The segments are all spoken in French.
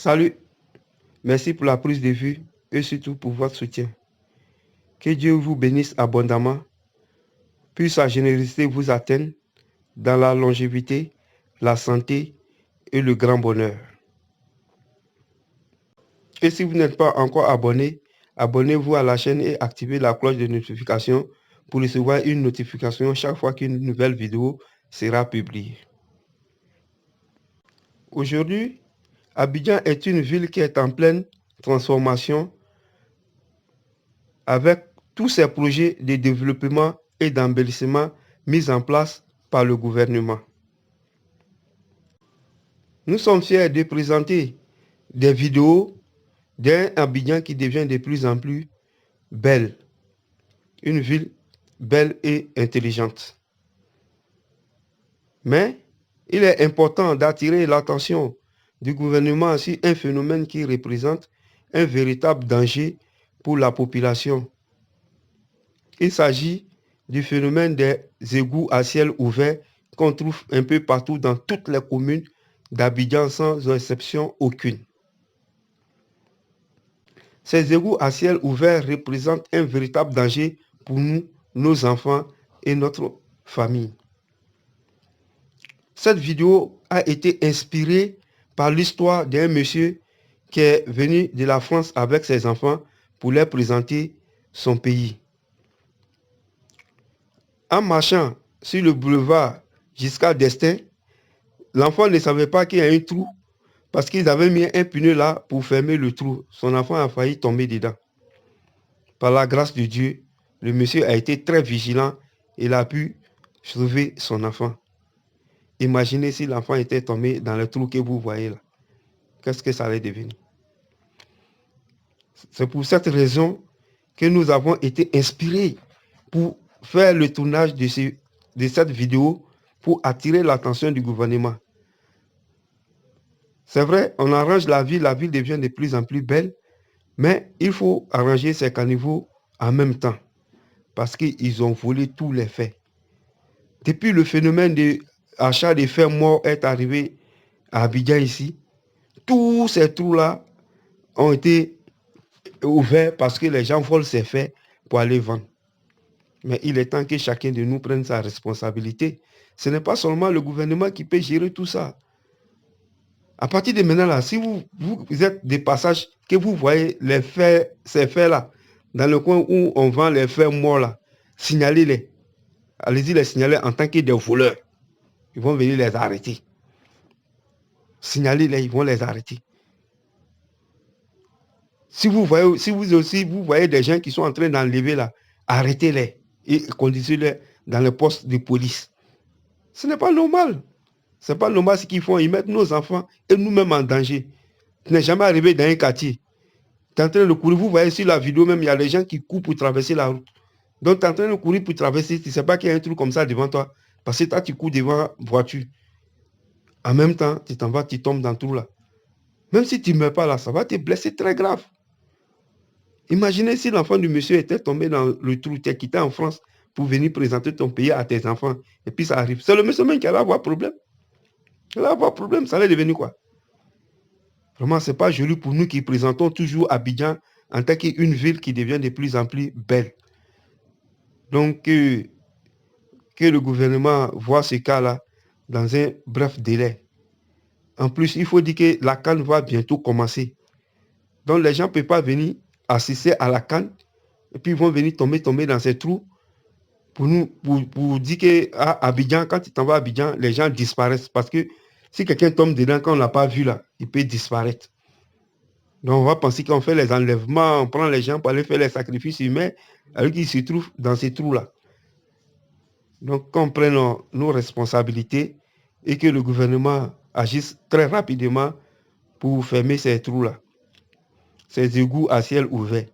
Salut, merci pour la prise de vue et surtout pour votre soutien. Que Dieu vous bénisse abondamment, puisse sa générosité vous atteindre dans la longévité, la santé et le grand bonheur. Et si vous n'êtes pas encore abonné, abonnez-vous à la chaîne et activez la cloche de notification pour recevoir une notification chaque fois qu'une nouvelle vidéo sera publiée. Aujourd'hui, Abidjan est une ville qui est en pleine transformation avec tous ces projets de développement et d'embellissement mis en place par le gouvernement. Nous sommes fiers de présenter des vidéos d'un Abidjan qui devient de plus en plus belle. Une ville belle et intelligente. Mais il est important d'attirer l'attention du gouvernement sur un phénomène qui représente un véritable danger pour la population. Il s'agit du phénomène des égouts à ciel ouvert qu'on trouve un peu partout dans toutes les communes d'Abidjan sans exception aucune. Ces égouts à ciel ouvert représentent un véritable danger pour nous, nos enfants et notre famille. Cette vidéo a été inspirée par l'histoire d'un monsieur qui est venu de la France avec ses enfants pour leur présenter son pays. En marchant sur le boulevard jusqu'à Destin, l'enfant ne savait pas qu'il y a un trou parce qu'ils avaient mis un pneu là pour fermer le trou. Son enfant a failli tomber dedans. Par la grâce de Dieu, le monsieur a été très vigilant et il a pu sauver son enfant. Imaginez si l'enfant était tombé dans le trou que vous voyez là. Qu'est-ce que ça allait devenir? C'est pour cette raison que nous avons été inspirés pour faire le tournage de cette vidéo pour attirer l'attention du gouvernement. C'est vrai, on arrange la ville devient de plus en plus belle, mais il faut arranger ces caniveaux en même temps parce qu'ils ont volé tous les faits. Depuis le phénomène d'achat de faits morts est arrivé à Abidjan ici, tous ces trous-là ont été ouverts parce que les gens volent ces faits pour aller vendre. Mais il est temps que chacun de nous prenne sa responsabilité. Ce n'est pas seulement le gouvernement qui peut gérer tout ça. À partir de maintenant, là, si vous êtes des passages que vous voyez les faits, ces faits-là, dans le coin où on vend les faits morts, là, signalez-les. Allez-y les signaler en tant que des voleurs. Ils vont venir les arrêter. Signalez-les, ils vont les arrêter. Si vous voyez des gens qui sont en train d'enlever là, arrêtez-les et conduisez-les dans le poste de police. Ce n'est pas normal. Ce n'est pas normal ce qu'ils font. Ils mettent nos enfants et nous-mêmes en danger. Ce n'est jamais arrivé dans un quartier. Tu es en train de courir. Vous voyez sur la vidéo même, il y a des gens qui courent pour traverser la route. Donc tu es en train de courir pour traverser. Tu ne sais pas qu'il y a un truc comme ça devant toi. Parce que toi, tu cours devant la voiture. En même temps, tu t'en vas, tu tombes dans tout là. Même si tu ne meurs pas là, ça va te blesser très grave. Imaginez si l'enfant du monsieur était tombé dans le trou, tu es quitté en France pour venir présenter ton pays à tes enfants. Et puis ça arrive. C'est le monsieur même qui allait avoir problème. Il allait avoir problème, ça allait devenir quoi? Vraiment, ce n'est pas joli pour nous qui présentons toujours Abidjan en tant qu'une ville qui devient de plus en plus belle. Donc, que le gouvernement voit ce cas-là dans un bref délai. En plus, il faut dire que la CAN va bientôt commencer. Donc, les gens ne peuvent pas venir assister à la CAN et puis ils vont venir tomber dans ces trous pour dire qu'à Abidjan, quand tu t'en vas à Abidjan, les gens disparaissent. Parce que si quelqu'un tombe dedans, quand on ne l'a pas vu là, il peut disparaître. Donc, on va penser qu'on fait les enlèvements, on prend les gens pour aller faire les sacrifices humains, alors qu'ils se trouvent dans ces trous-là. Donc, qu'on prenne nos responsabilités et que le gouvernement agisse très rapidement pour fermer ces trous-là, ces égouts à ciel ouvert.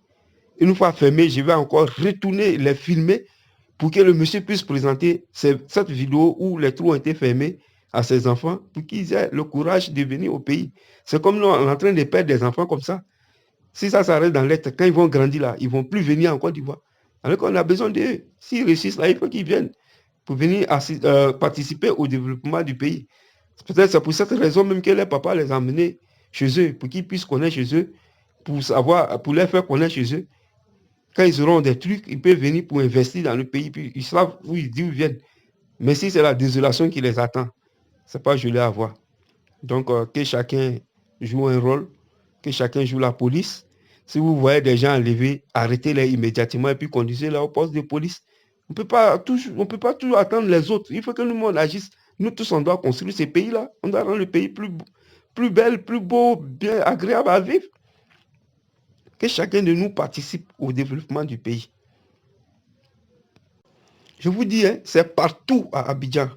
Une fois fermés, je vais encore retourner les filmer pour que le monsieur puisse présenter cette vidéo où les trous ont été fermés à ses enfants pour qu'ils aient le courage de venir au pays. C'est comme nous, on est en train de perdre des enfants comme ça. Si ça s'arrête dans l'être, quand ils vont grandir là, ils ne vont plus venir en Côte d'Ivoire. Alors qu'on a besoin d'eux. S'ils réussissent là, il faut qu'ils viennent pour venir participer au développement du pays. Peut-être c'est pour cette raison même que les papas les ont emmenés chez eux, pour qu'ils puissent connaître chez eux, pour les faire connaître chez eux. Quand ils auront des trucs, ils peuvent venir pour investir dans le pays, puis ils savent d'où ils viennent. Mais si c'est la désolation qui les attend, c'est pas joli à voir. Donc, que chacun joue un rôle, que chacun joue la police. Si vous voyez des gens enlevés, arrêtez-les immédiatement et puis conduisez-les au poste de police. On ne peut pas toujours attendre les autres. Il faut que nous, on agisse. Nous tous, on doit construire ces pays-là. On doit rendre le pays plus belle, plus beau, bien agréable à vivre. Que chacun de nous participe au développement du pays. Je vous dis, hein, c'est partout à Abidjan.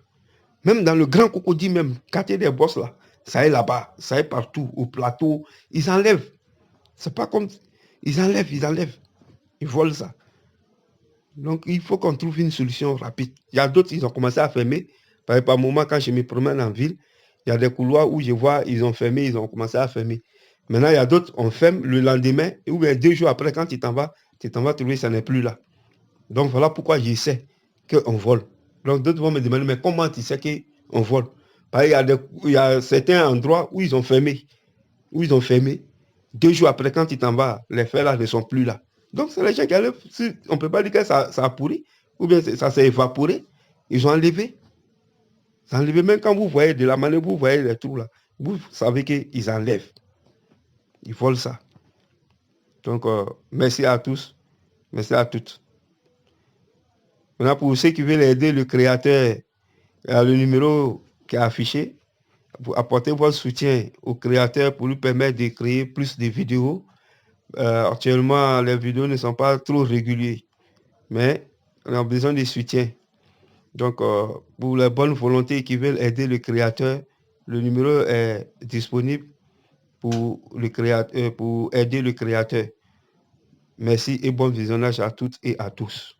Même dans le Grand Cocody, même, quartier des Bosses, là, ça est là-bas, ça est partout, au plateau. Ils enlèvent. C'est pas comme... Ils enlèvent. Ils volent ça. Donc, il faut qu'on trouve une solution rapide. Il y a d'autres, ils ont commencé à fermer. Par moment, quand je me promène en ville, il y a des couloirs où je vois, ils ont fermé, ils ont commencé à fermer. Maintenant, il y a d'autres, on ferme le lendemain, ou bien 2 jours après, quand tu t'en vas trouver, ça n'est plus là. Donc, voilà pourquoi je sais qu'on vole. Donc, d'autres vont me demander, mais comment tu sais qu'on vole? Parce qu'il y a certains endroits où ils ont fermé. 2 jours après, quand tu t'en vas, les fers là ne sont plus là. Donc, c'est les gens qui enlèvent. On ne peut pas dire que ça a pourri, ou bien ça s'est évaporé. Ils ont enlevé. Même quand vous voyez de la manière, vous voyez les trous là, vous savez qu'ils enlèvent. Ils volent ça. Donc, merci à tous. Merci à toutes. Maintenant, pour ceux qui veulent aider le créateur, il y a le numéro qui est affiché. Pour apporter votre soutien au créateur pour lui permettre de créer plus de vidéos. Actuellement, les vidéos ne sont pas trop régulières, mais on a besoin de soutien. Donc, pour les bonnes volontés qui veulent aider le créateur, le numéro est disponible pour aider le créateur. Merci et bon visionnage à toutes et à tous.